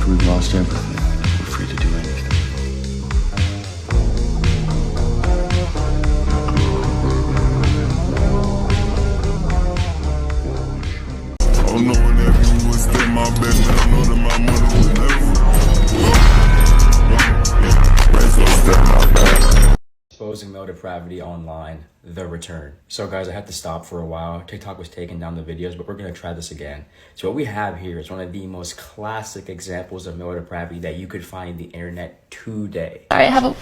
after we've lost everything, we're free to do anything. Oh, no, whenever you would stay my baby, I know that my mother would never. Raise up, step my back. Exposing male depravity online, the return. So guys, I had to stop for a while. TikTok was taking down the videos, but we're gonna try this again. So what we have here is one of the most classic examples of male depravity that you could find in the internet today. Sorry, I have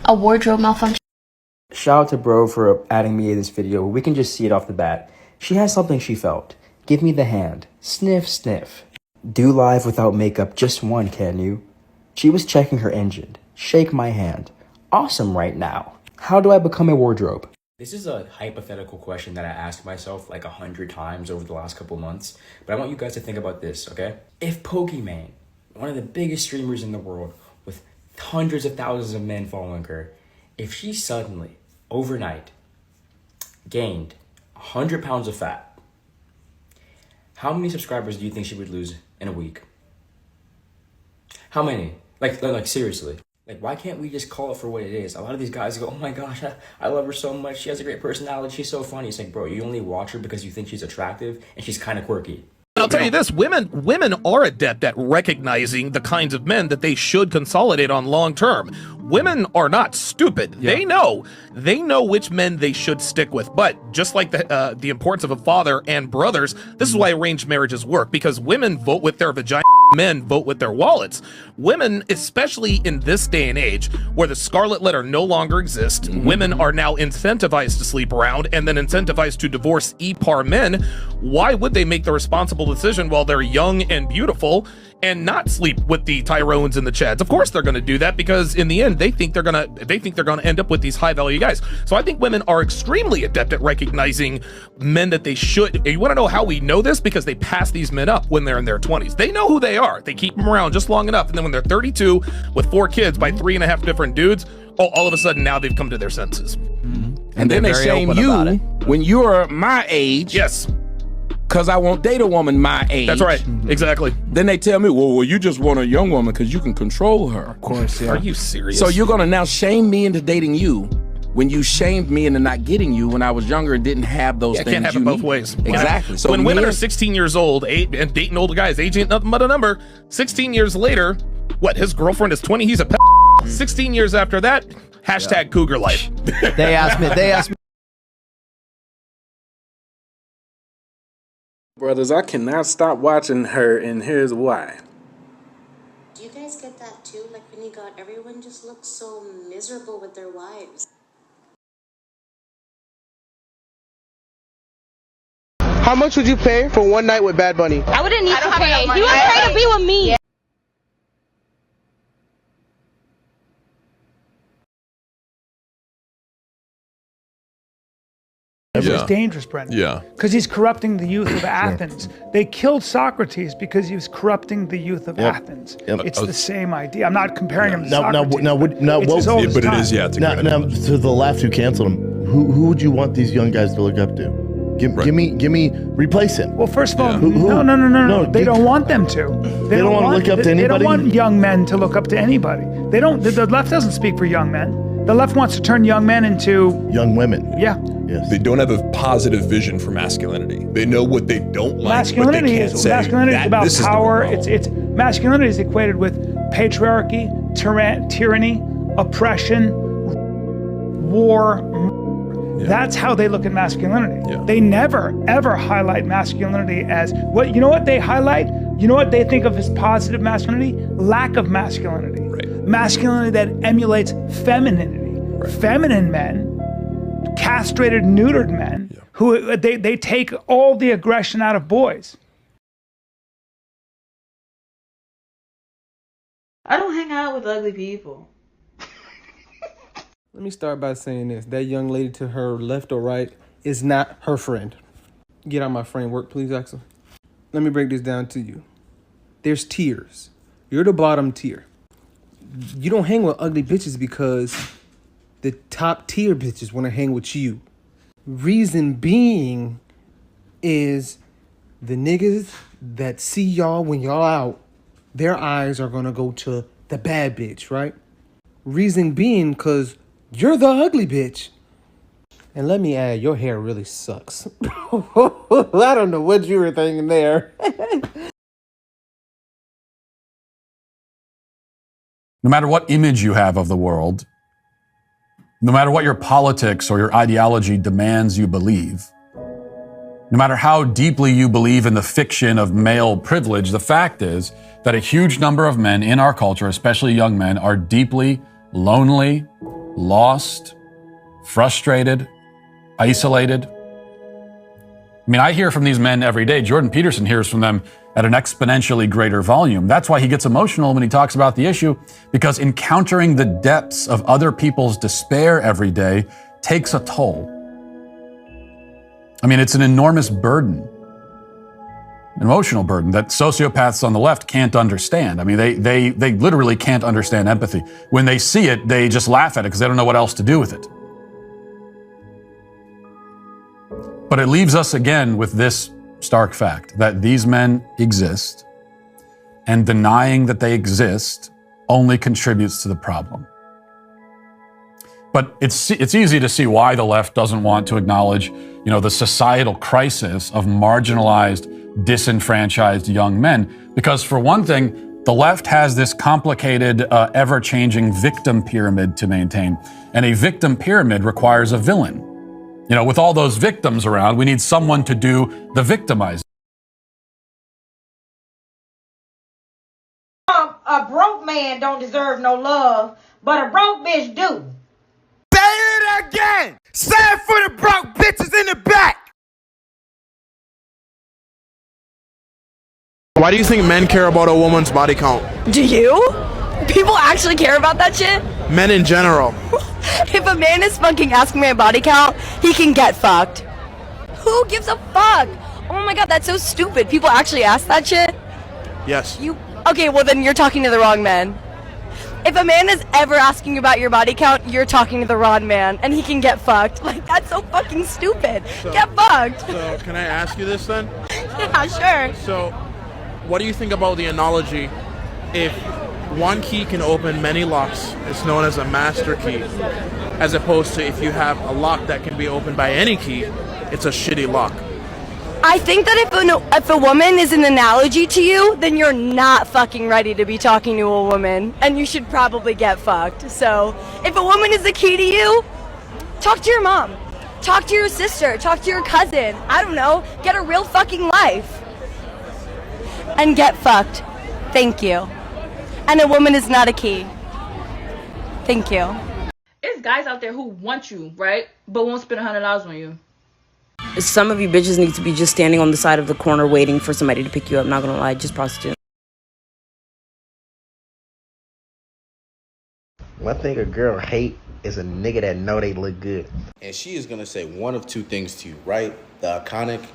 a wardrobe malfunction. Shout out to bro for adding me in this video. We can just see it off the bat. She has something she felt. Give me the hand. Sniff, sniff. Do live without makeup, just one, can you? She was checking her engine. Shake my hand. Awesome right now. How do I become a wardrobe? This is a hypothetical question that I asked myself like 100 times over the last couple months, but I want you guys to think about this, okay? If Pokimane, one of the biggest streamers in the world with hundreds of thousands of men following her, if she suddenly, overnight, gained 100 pounds of fat, how many subscribers do you think she would lose in a week? How many? Like seriously. Like, why can't we just call it for what it is? A lot of these guys go, oh my gosh, I love her so much. She has a great personality. She's so funny. It's like, bro, you only watch her because you think she's attractive and she's kind of quirky. And I'll tell you this, women are adept at recognizing the kinds of men that they should consolidate on long term. Women are not stupid. Yeah. They know which men they should stick with. But just like the importance of a father and brothers, this is why arranged marriages work, because women vote with their vagina. Men vote with their wallets. Women, especially in this day and age where the scarlet letter no longer exists, women are now incentivized to sleep around and then incentivized to divorce e-par men. Why would they make the responsible decision while they're young and beautiful and not sleep with the Tyrones and the Chads? Of course they're going to do that, because in the end they think they're going to end up with these high value guys. So I think women are extremely adept at recognizing men that they should. You want to know how we know this? Because they pass these men up when they're in their 20s. They know who they are. They keep them around just long enough, and then when they're 32 with 4 kids by 3.5 different dudes, all of a sudden now they've come to their senses. And then they shame you when you're my age. Yes. Because I won't date a woman my age. That's right. Exactly. Then they tell me, well, you just want a young woman because you can control her. Of course, yeah. Are you serious? So you're going to now shame me into dating you when you shamed me into not getting you when I was younger and didn't have those things. Can't have it both ways. Exactly. So when women are 16 years old and dating older guys, age ain't nothing but a number. 16 years later, what, his girlfriend is 20, he's a 16 years after that, hashtag cougar life. They asked me. Brothers, I cannot stop watching her, and here's why. Do you guys get that too? Like when you got everyone just looks so miserable with their wives. How much would you pay for one night with Bad Bunny? I wouldn't need to pay. He was trying to be with me. Yeah. It's dangerous, Brendan. Yeah. Because he's corrupting the youth of Athens. They killed Socrates because he was corrupting the youth of Athens. It's the same idea. I'm not comparing him to Socrates. But it is, yeah. Now, to the last who canceled him, who would you want these young guys to look up to? Give me, replace him. Well, first of all, no. They don't want them to. They don't want to look up to anybody? They don't want young men to look up to anybody. They don't. The left doesn't speak for young men. The left wants to turn young men into young women. Yeah. Yes. They don't have a positive vision for masculinity. They know what they don't like. Masculinity is about power. It's masculinity is equated with patriarchy, tyranny, oppression, war. Yeah. That's how they look at masculinity. Yeah. They never ever highlight masculinity as what you know what they highlight? You know what they think of as positive masculinity? Lack of masculinity. Right. Masculinity that emulates femininity. Right. Feminine men, castrated, neutered men, who they take all the aggression out of boys. I don't hang out with ugly people. Let me start by saying this. That young lady to her left or right is not her friend. Get out my framework, please, Axel. Let me break this down to you. There's tiers. You're the bottom tier. You don't hang with ugly bitches because the top tier bitches want to hang with you. Reason being is the niggas that see y'all when y'all out, their eyes are gonna go to the bad bitch, right? Reason being, because you're the ugly bitch. And let me add, your hair really sucks. I don't know what you were thinking there. No matter what image you have of the world, no matter what your politics or your ideology demands you believe, no matter how deeply you believe in the fiction of male privilege, the fact is that a huge number of men in our culture, especially young men, are deeply lonely, lost, frustrated, isolated. I mean, I hear from these men every day. Jordan Peterson hears from them at an exponentially greater volume. That's why he gets emotional when he talks about the issue, because encountering the depths of other people's despair every day takes a toll. I mean, it's an enormous burden, an emotional burden that sociopaths on the left can't understand. I mean, they literally can't understand empathy. When they see it, they just laugh at it because they don't know what else to do with it. But it leaves us again with this stark fact that these men exist, and denying that they exist only contributes to the problem. But it's easy to see why the left doesn't want to acknowledge, the societal crisis of marginalized, disenfranchised young men. Because for one thing, the left has this complicated, ever-changing victim pyramid to maintain. And a victim pyramid requires a villain. With all those victims around, we need someone to do the victimizing. A broke man don't deserve no love, but a broke bitch do. Say it again! Say it for the broke bitches in the back! Why do you think men care about a woman's body count? Do you? People actually care about that shit? Men in general. If a man is fucking asking my body count, he can get fucked. Who gives a fuck? Oh my god, that's so stupid. People actually ask that shit? Yes. Okay, well then you're talking to the wrong man. If a man is ever asking about your body count, you're talking to the wrong man, and he can get fucked. Like, that's so fucking stupid. Get fucked. So, can I ask you this then? Yeah, sure. So, what do you think about the analogy, if one key can open many locks, it's known as a master key, as opposed to if you have a lock that can be opened by any key, it's a shitty lock? I think that if a woman is an analogy to you, then you're not fucking ready to be talking to a woman, and you should probably get fucked. So, if a woman is the key to you, talk to your mom, talk to your sister, talk to your cousin, I don't know, get a real fucking life. And get fucked. Thank you. And a woman is not a key. Thank you. There's guys out there who want you, right? But won't spend $100 on you. Some of you bitches need to be just standing on the side of the corner waiting for somebody to pick you up. Not gonna lie, just prostitute. One thing a girl hate is a nigga that know they look good. And she is gonna say one of two things to you, right? The iconic,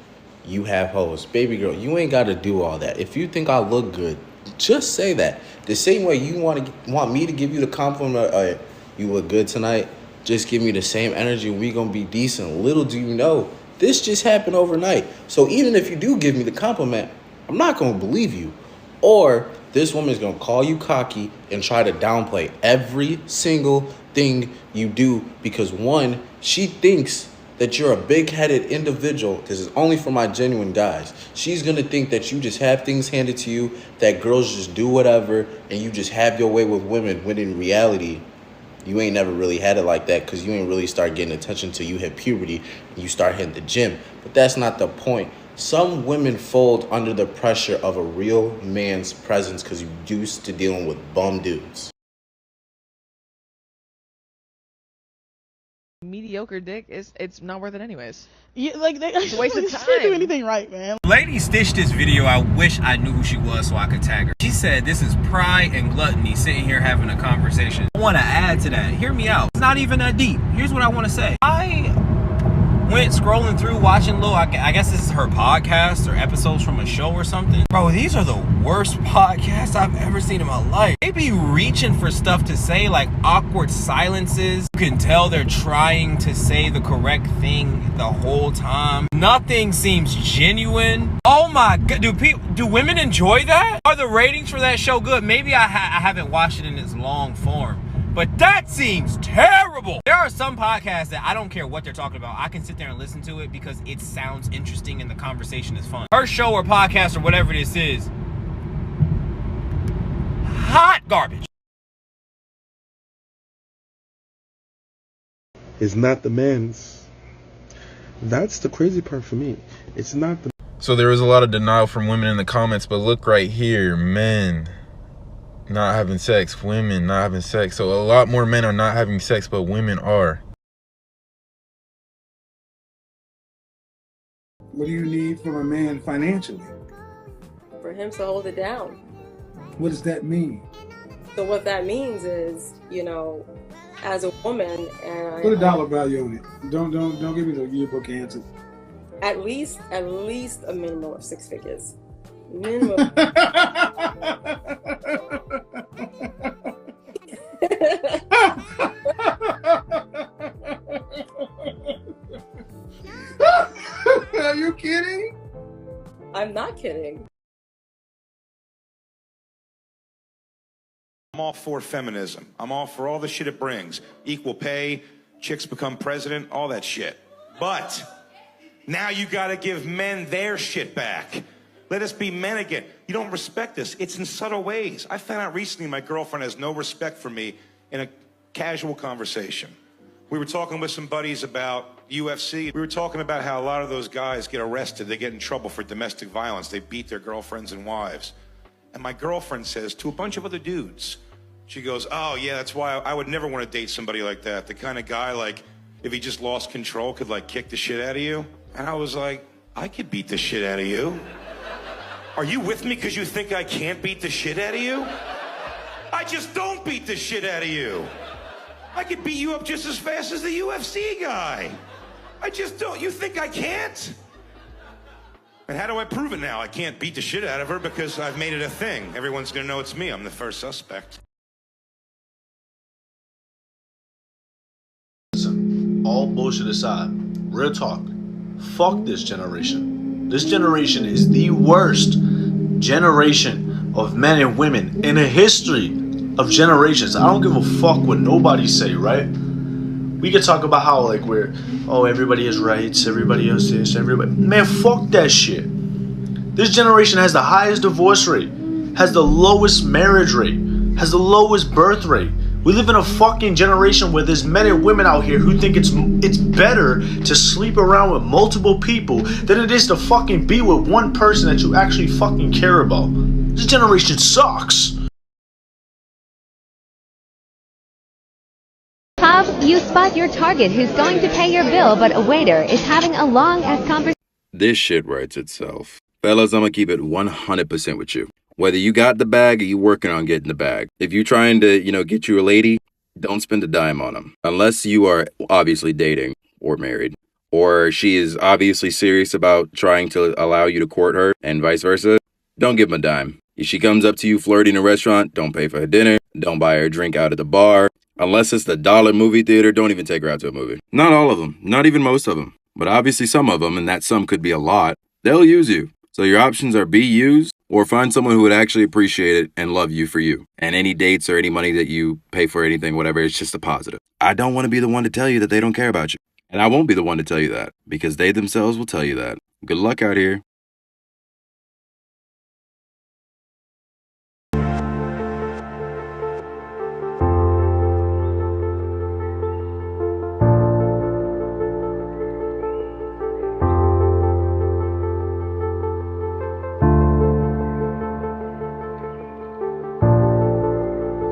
you have hoes. Baby girl, you ain't gotta do all that. If you think I look good, just say that. The same way you want me to give you the compliment, you look good tonight, just give me the same energy, we gonna be decent. Little do you know, this just happened overnight. So even if you do give me the compliment, I'm not gonna believe you. Or this woman is gonna call you cocky and try to downplay every single thing you do because one, she thinks that you're a big-headed individual. This is only for my genuine guys. She's gonna think that you just have things handed to you, that girls just do whatever, and you just have your way with women, when in reality, you ain't never really had it like that because you ain't really start getting attention till you hit puberty and you start hitting the gym. But that's not the point. Some women fold under the pressure of a real man's presence because you're used to dealing with bum dudes. Mediocre dick it's not worth it anyways. Yeah, like it's a waste of time. She didn't do anything right, man. Lady stitched this video. I wish I knew who she was so I could tag her. She said this is pride and gluttony sitting here having a conversation. I want to add to that. Hear me out. It's not even that deep. Here's what I want to say. went scrolling through watching little, I guess this is her podcast or episodes from a show or something. Bro, these are the worst podcasts I've ever seen in my life. They be reaching for stuff to say, like awkward silences. You can tell they're trying to say the correct thing the whole time. Nothing seems genuine. Oh my god, do women enjoy that? Are the ratings for that show good? Maybe I haven't watched it in its long form. But that seems terrible. There are some podcasts that I don't care what they're talking about. I can sit there and listen to it because it sounds interesting and the conversation is fun. Her show or podcast or whatever this is, hot garbage. It's not the men's. That's the crazy part for me. It's not the... So there was a lot of denial from women in the comments, but look right here, men not having sex, women not having sex. So a lot more men are not having sex, but women are. What do you need from a man financially? For him to hold it down. What does that mean? So what that means is, you know, as a woman, and Put a dollar value on it. Don't give me the yearbook answer. At least a minimum of 6 figures. Minimum. Are you kidding? I'm not kidding. I'm all for feminism. I'm all for all the shit it brings. Equal pay, chicks become president, all that shit. But now you gotta give men their shit back. Let us be men again. You don't respect us. It's in subtle ways. I found out recently my girlfriend has no respect for me in a casual conversation. We were talking with some buddies about UFC. We were talking about how a lot of those guys get arrested. They get in trouble for domestic violence. They beat their girlfriends and wives. And my girlfriend says to a bunch of other dudes, she goes, oh yeah, that's why I would never want to date somebody like that. The kind of guy, like, if he just lost control, could like kick the shit out of you. And I was like, I could beat the shit out of you. Are you with me because you think I can't beat the shit out of you? I just don't beat the shit out of you. I could beat you up just as fast as the UFC guy. I just don't. You think I can't? And how do I prove it now? I can't beat the shit out of her because I've made it a thing. Everyone's gonna know it's me. I'm the first suspect. Listen, all bullshit aside, real talk. Fuck this generation. This generation is the worst generation of men and women in the history of generations. I don't give a fuck what nobody say, right? We can talk about how like everybody has rights, everybody has this, everybody. Man, fuck that shit. This generation has the highest divorce rate, has the lowest marriage rate, has the lowest birth rate. We live in a fucking generation where there's men and women out here who think it's better to sleep around with multiple people than it is to fucking be with one person that you actually fucking care about. This generation sucks. You spot your target who's going to pay your bill, but a waiter is having a long-ass conversation. This shit writes itself. Fellas, I'm gonna keep it 100% with you. Whether you got the bag or you working on getting the bag. If you trying to, get you a lady, don't spend a dime on them. Unless you are obviously dating or married. Or she is obviously serious about trying to allow you to court her and vice versa. Don't give them a dime. If she comes up to you flirting in a restaurant, don't pay for her dinner. Don't buy her a drink out at the bar. Unless it's the $1 movie theater, don't even take her out to a movie. Not all of them, not even most of them, but obviously some of them, and that some could be a lot, they'll use you. So your options are be used or find someone who would actually appreciate it and love you for you. And any dates or any money that you pay for anything, whatever, it's just a positive. I don't want to be the one to tell you that they don't care about you. And I won't be the one to tell you that because they themselves will tell you that. Good luck out here.